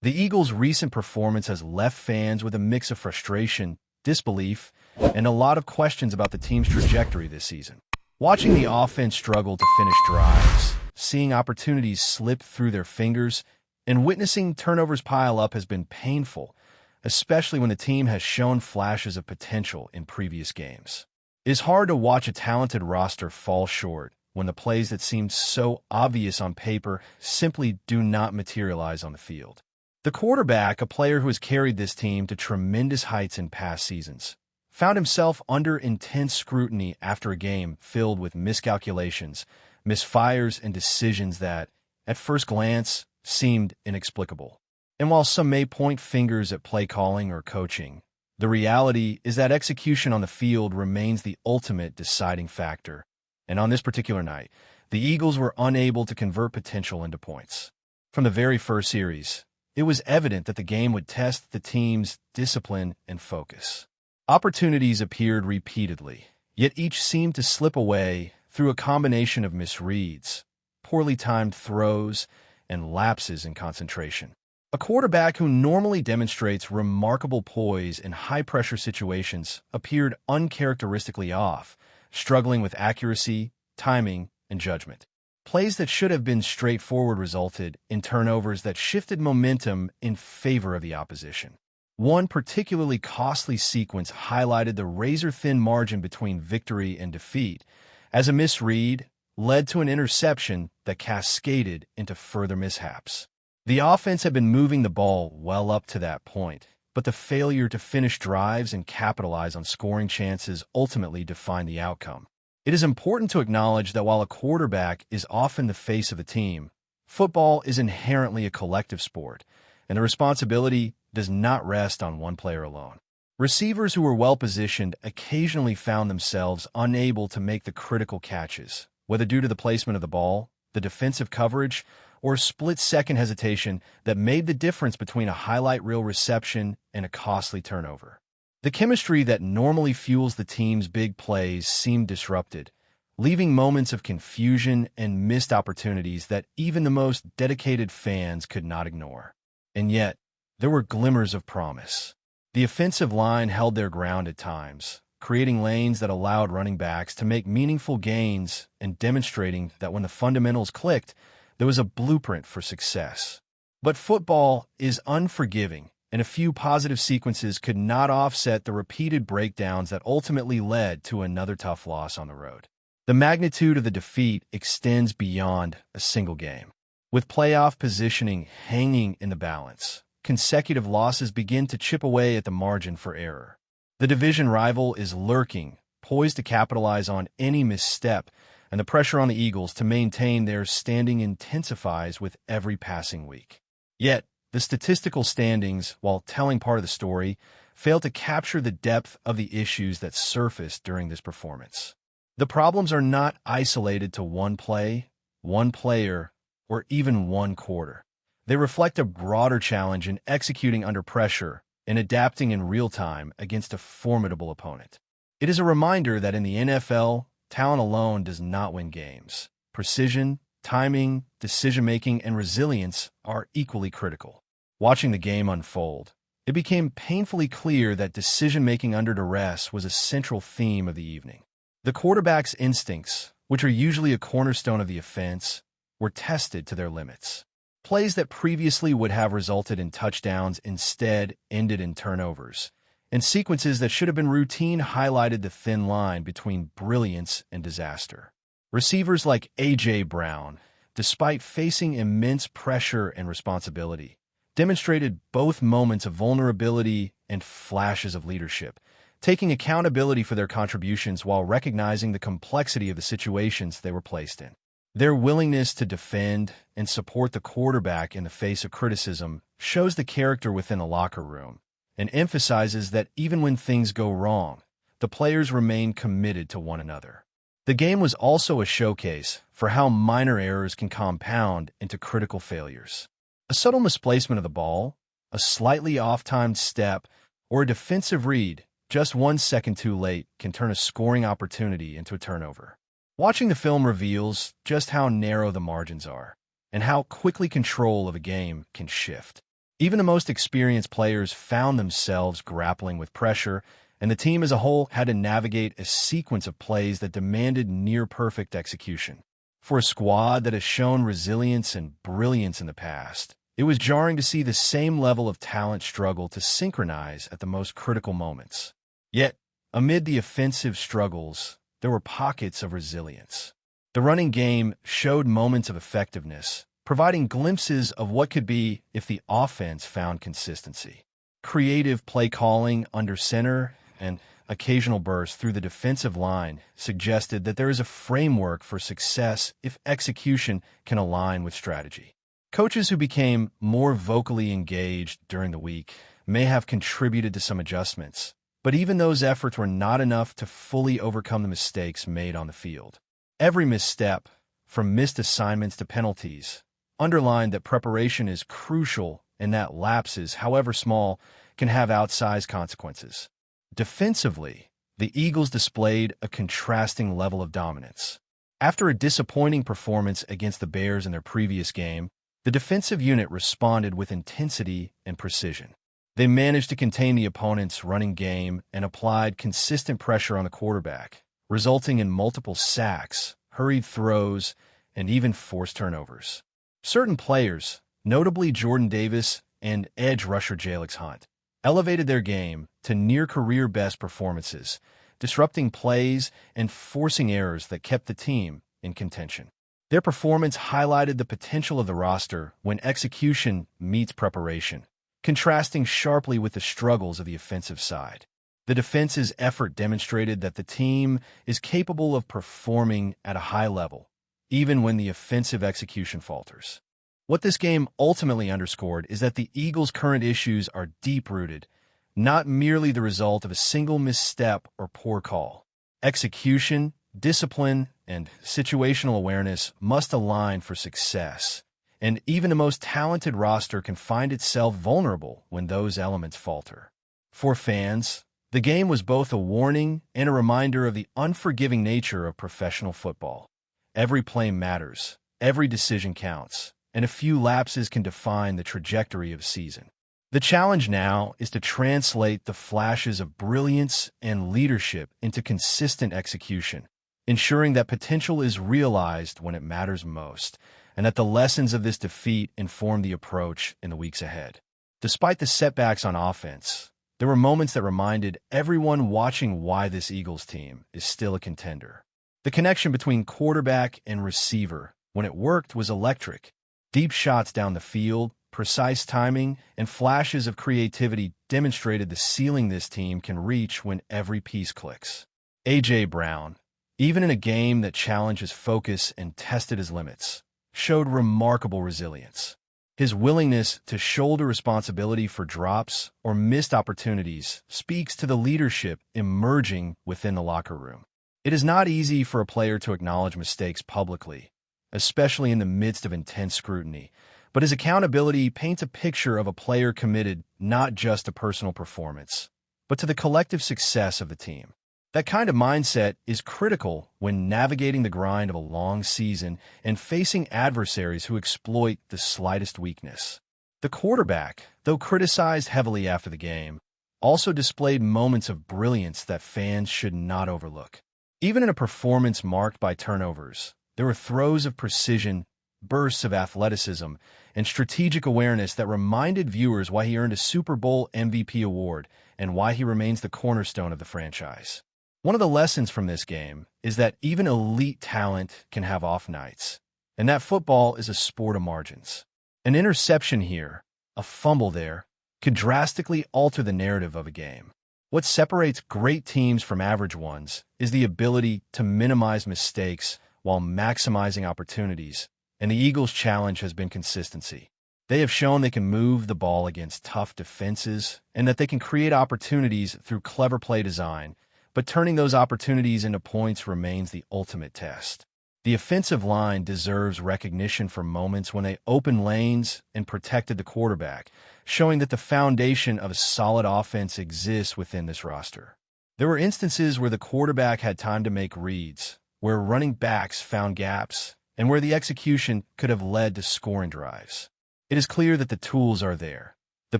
The Eagles' recent performance has left fans with a mix of frustration, disbelief, and a lot of questions about the team's trajectory this season. Watching the offense struggle to finish drives, seeing opportunities slip through their fingers, and witnessing turnovers pile up has been painful, especially when the team has shown flashes of potential in previous games. It is hard to watch a talented roster fall short when the plays that seemed so obvious on paper simply do not materialize on the field. The quarterback, a player who has carried this team to tremendous heights in past seasons, found himself under intense scrutiny after a game filled with miscalculations, misfires, and decisions that, at first glance, seemed inexplicable. And while some may point fingers at play calling or coaching, the reality is that execution on the field remains the ultimate deciding factor. And on this particular night, the Eagles were unable to convert potential into points. From the very first series, it was evident that the game would test the team's discipline and focus. Opportunities appeared repeatedly, yet each seemed to slip away through a combination of misreads, poorly timed throws, and lapses in concentration. A quarterback who normally demonstrates remarkable poise in high-pressure situations appeared uncharacteristically off, struggling with accuracy, timing, and judgment. Plays that should have been straightforward resulted in turnovers that shifted momentum in favor of the opposition. One particularly costly sequence highlighted the razor-thin margin between victory and defeat, as a misread led to an interception that cascaded into further mishaps. The offense had been moving the ball well up to that point, but the failure to finish drives and capitalize on scoring chances ultimately defined the outcome. It is important to acknowledge that while a quarterback is often the face of a team, football is inherently a collective sport, and the responsibility does not rest on one player alone. Receivers who were well-positioned occasionally found themselves unable to make the critical catches, whether due to the placement of the ball, the defensive coverage, or a split-second hesitation that made the difference between a highlight reel reception and a costly turnover. The chemistry that normally fuels the team's big plays seemed disrupted, leaving moments of confusion and missed opportunities that even the most dedicated fans could not ignore. And yet, there were glimmers of promise. The offensive line held their ground at times, creating lanes that allowed running backs to make meaningful gains and demonstrating that when the fundamentals clicked, there was a blueprint for success. But football is unforgiving, and a few positive sequences could not offset the repeated breakdowns that ultimately led to another tough loss on the road. The magnitude of the defeat extends beyond a single game. With playoff positioning hanging in the balance, consecutive losses begin to chip away at the margin for error. The division rival is lurking, poised to capitalize on any misstep, and the pressure on the Eagles to maintain their standing intensifies with every passing week. Yet, the statistical standings, while telling part of the story, fail to capture the depth of the issues that surfaced during this performance. The problems are not isolated to one play, one player, or even one quarter. They reflect a broader challenge in executing under pressure and adapting in real time against a formidable opponent. It is a reminder that in the NFL, talent alone does not win games. Precision, timing, decision-making, and resilience are equally critical. Watching the game unfold, it became painfully clear that decision-making under duress was a central theme of the evening. The quarterback's instincts, which are usually a cornerstone of the offense, were tested to their limits. Plays that previously would have resulted in touchdowns instead ended in turnovers, and sequences that should have been routine highlighted the thin line between brilliance and disaster. Receivers like A.J. Brown, despite facing immense pressure and responsibility, demonstrated both moments of vulnerability and flashes of leadership, taking accountability for their contributions while recognizing the complexity of the situations they were placed in. Their willingness to defend and support the quarterback in the face of criticism shows the character within the locker room and emphasizes that even when things go wrong, the players remain committed to one another. The game was also a showcase for how minor errors can compound into critical failures. A subtle misplacement of the ball, a slightly off-timed step, or a defensive read just 1 second too late can turn a scoring opportunity into a turnover. Watching the film reveals just how narrow the margins are and how quickly control of a game can shift. Even the most experienced players found themselves grappling with pressure, and the team as a whole had to navigate a sequence of plays that demanded near-perfect execution. For a squad that has shown resilience and brilliance in the past, it was jarring to see the same level of talent struggle to synchronize at the most critical moments. Yet, amid the offensive struggles, there were pockets of resilience. The running game showed moments of effectiveness, providing glimpses of what could be if the offense found consistency. Creative play calling under center and occasional bursts through the defensive line suggested that there is a framework for success if execution can align with strategy. Coaches who became more vocally engaged during the week may have contributed to some adjustments, but even those efforts were not enough to fully overcome the mistakes made on the field. Every misstep, from missed assignments to penalties, underlined that preparation is crucial and that lapses, however small, can have outsized consequences. Defensively, the Eagles displayed a contrasting level of dominance. After a disappointing performance against the Bears in their previous game, the defensive unit responded with intensity and precision. They managed to contain the opponent's running game and applied consistent pressure on the quarterback, resulting in multiple sacks, hurried throws, and even forced turnovers. Certain players, notably Jordan Davis and edge rusher Jalix Hunt, elevated their game to near-career best performances, disrupting plays and forcing errors that kept the team in contention. Their performance highlighted the potential of the roster when execution meets preparation, contrasting sharply with the struggles of the offensive side. The defense's effort demonstrated that the team is capable of performing at a high level, even when the offensive execution falters. What this game ultimately underscored is that the Eagles' current issues are deep-rooted, not merely the result of a single misstep or poor call. Execution, discipline, and situational awareness must align for success, and even the most talented roster can find itself vulnerable when those elements falter. For fans, the game was both a warning and a reminder of the unforgiving nature of professional football. Every play matters, every decision counts, and a few lapses can define the trajectory of a season. The challenge now is to translate the flashes of brilliance and leadership into consistent execution, ensuring that potential is realized when it matters most, and that the lessons of this defeat inform the approach in the weeks ahead. Despite the setbacks on offense, there were moments that reminded everyone watching why this Eagles team is still a contender. The connection between quarterback and receiver, when it worked, was electric. Deep shots down the field, precise timing, and flashes of creativity demonstrated the ceiling this team can reach when every piece clicks. A.J. Brown, even in a game that challenged his focus and tested his limits, showed remarkable resilience. His willingness to shoulder responsibility for drops or missed opportunities speaks to the leadership emerging within the locker room. It is not easy for a player to acknowledge mistakes publicly, especially in the midst of intense scrutiny, but his accountability paints a picture of a player committed not just to personal performance, but to the collective success of the team. That kind of mindset is critical when navigating the grind of a long season and facing adversaries who exploit the slightest weakness. The quarterback, though criticized heavily after the game, also displayed moments of brilliance that fans should not overlook. Even in a performance marked by turnovers, there were throws of precision, bursts of athleticism, and strategic awareness that reminded viewers why he earned a Super Bowl MVP award and why he remains the cornerstone of the franchise. One of the lessons from this game is that even elite talent can have off nights, and that football is a sport of margins. An interception here, a fumble there, could drastically alter the narrative of a game. What separates great teams from average ones is the ability to minimize mistakes while maximizing opportunities, and the Eagles' challenge has been consistency. They have shown they can move the ball against tough defenses and that they can create opportunities through clever play design, but turning those opportunities into points remains the ultimate test. The offensive line deserves recognition for moments when they opened lanes and protected the quarterback, showing that the foundation of a solid offense exists within this roster. There were instances where the quarterback had time to make reads, where running backs found gaps, and where the execution could have led to scoring drives. It is clear that the tools are there, The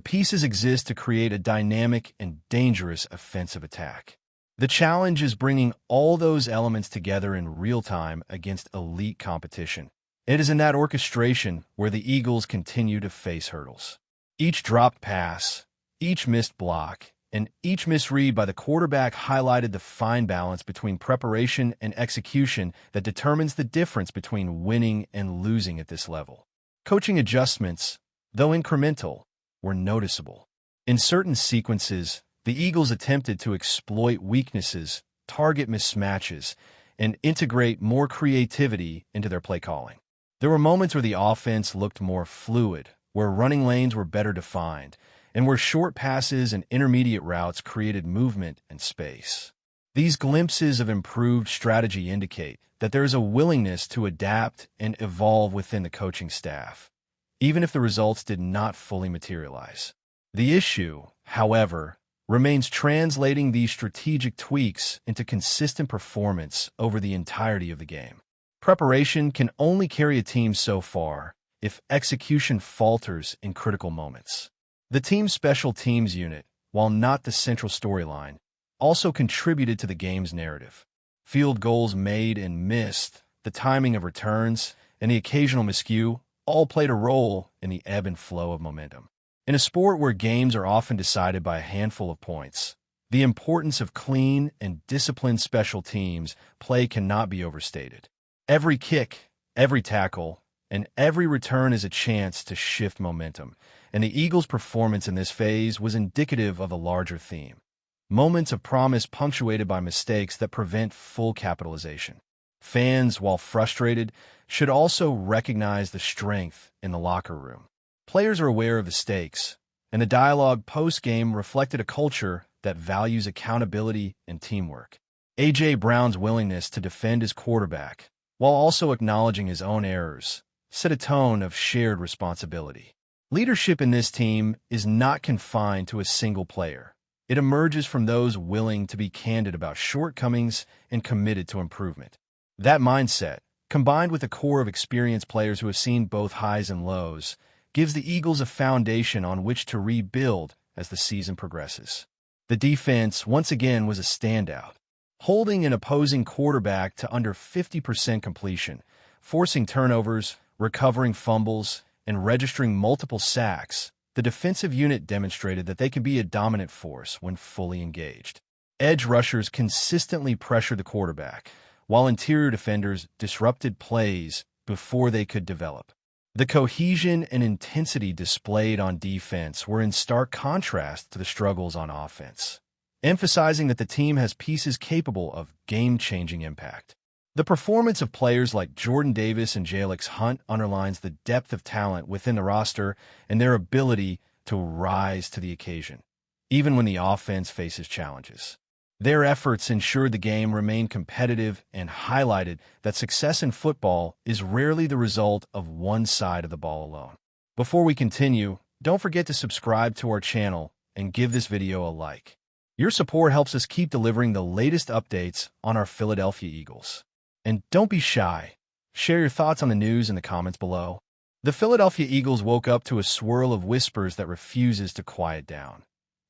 pieces exist to create a dynamic and dangerous offensive attack. The challenge is bringing all those elements together in real time against elite competition. It is in that orchestration where the Eagles continue to face hurdles. Each dropped pass, each missed block, and each misread by the quarterback highlighted the fine balance between preparation and execution that determines the difference between winning and losing at this level. Coaching adjustments, though incremental, were noticeable. In certain sequences, the Eagles attempted to exploit weaknesses, target mismatches, and integrate more creativity into their play calling. There were moments where the offense looked more fluid, where running lanes were better defined, and where short passes and intermediate routes created movement and space. These glimpses of improved strategy indicate that there is a willingness to adapt and evolve within the coaching staff, even if the results did not fully materialize. The issue, however, remains translating these strategic tweaks into consistent performance over the entirety of the game. Preparation can only carry a team so far if execution falters in critical moments. The team's special teams unit, while not the central storyline, also contributed to the game's narrative. Field goals made and missed, the timing of returns, and the occasional miscue all played a role in the ebb and flow of momentum. In a sport where games are often decided by a handful of points, the importance of clean and disciplined special teams play cannot be overstated. Every kick, every tackle, and every return is a chance to shift momentum, and the Eagles' performance in this phase was indicative of a larger theme. Moments of promise punctuated by mistakes that prevent full capitalization. Fans, while frustrated, should also recognize the strength in the locker room. Players are aware of the stakes, and the dialogue post-game reflected a culture that values accountability and teamwork. A.J. Brown's willingness to defend his quarterback, while also acknowledging his own errors, set a tone of shared responsibility. Leadership in this team is not confined to a single player. It emerges from those willing to be candid about shortcomings and committed to improvement. That mindset, combined with a core of experienced players who have seen both highs and lows, gives the Eagles a foundation on which to rebuild as the season progresses. The defense, once again, was a standout, holding an opposing quarterback to under 50% completion, forcing turnovers, recovering fumbles, and registering multiple sacks. The defensive unit demonstrated that they can be a dominant force when fully engaged. Edge rushers consistently pressured the quarterback, while interior defenders disrupted plays before they could develop. The cohesion and intensity displayed on defense were in stark contrast to the struggles on offense, emphasizing that the team has pieces capable of game-changing impact. The performance of players like Jordan Davis and Jalix Hunt underlines the depth of talent within the roster and their ability to rise to the occasion, even when the offense faces challenges. Their efforts ensured the game remained competitive and highlighted that success in football is rarely the result of one side of the ball alone. Before we continue, don't forget to subscribe to our channel and give this video a like. Your support helps us keep delivering the latest updates on our Philadelphia Eagles. And don't be shy. Share your thoughts on the news in the comments below. The Philadelphia Eagles woke up to a swirl of whispers that refuses to quiet down.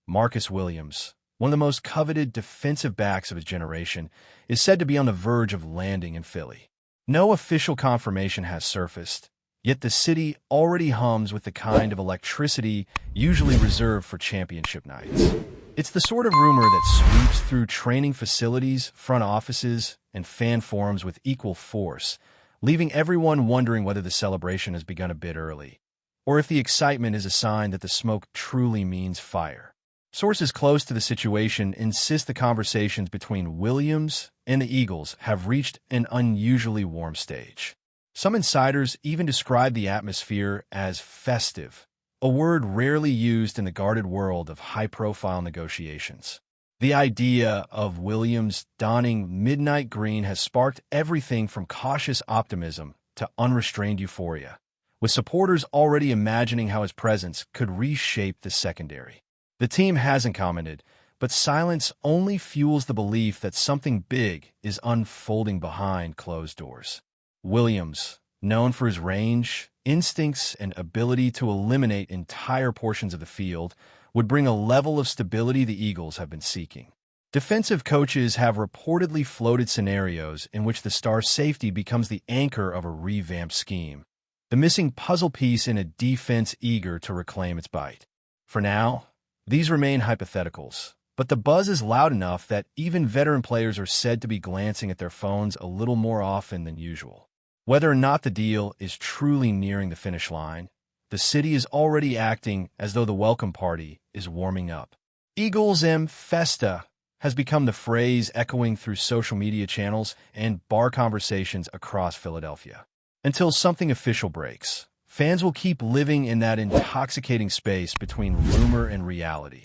Marcus Williams, one of the most coveted defensive backs of his generation, is said to be on the verge of landing in Philly. No official confirmation has surfaced, yet the city already hums with the kind of electricity usually reserved for championship nights. It's the sort of rumor that sweeps through training facilities, front offices, and fan forums with equal force, leaving everyone wondering whether the celebration has begun a bit early, or if the excitement is a sign that the smoke truly means fire. Sources close to the situation insist the conversations between Williams and the Eagles have reached an unusually warm stage. Some insiders even describe the atmosphere as festive, a word rarely used in the guarded world of high-profile negotiations. The idea of Williams donning midnight green has sparked everything from cautious optimism to unrestrained euphoria, with supporters already imagining how his presence could reshape the secondary. The team hasn't commented, but silence only fuels the belief that something big is unfolding behind closed doors. Williams, known for his range, instincts, and ability to eliminate entire portions of the field, would bring a level of stability the Eagles have been seeking. Defensive coaches have reportedly floated scenarios in which the star safety becomes the anchor of a revamped scheme, the missing puzzle piece in a defense eager to reclaim its bite. For now, these remain hypotheticals, but the buzz is loud enough that even veteran players are said to be glancing at their phones a little more often than usual. Whether or not the deal is truly nearing the finish line, the city is already acting as though the welcome party is warming up. Eagles Festa has become the phrase echoing through social media channels and bar conversations across Philadelphia. Until something official breaks, fans will keep living in that intoxicating space between rumor and reality,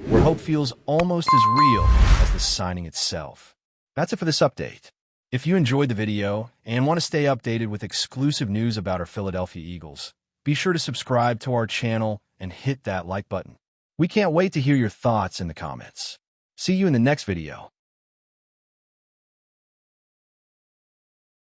where hope feels almost as real as the signing itself. That's it for this update. If you enjoyed the video and want to stay updated with exclusive news about our Philadelphia Eagles, be sure to subscribe to our channel and hit that like button. We can't wait to hear your thoughts in the comments. See you in the next video.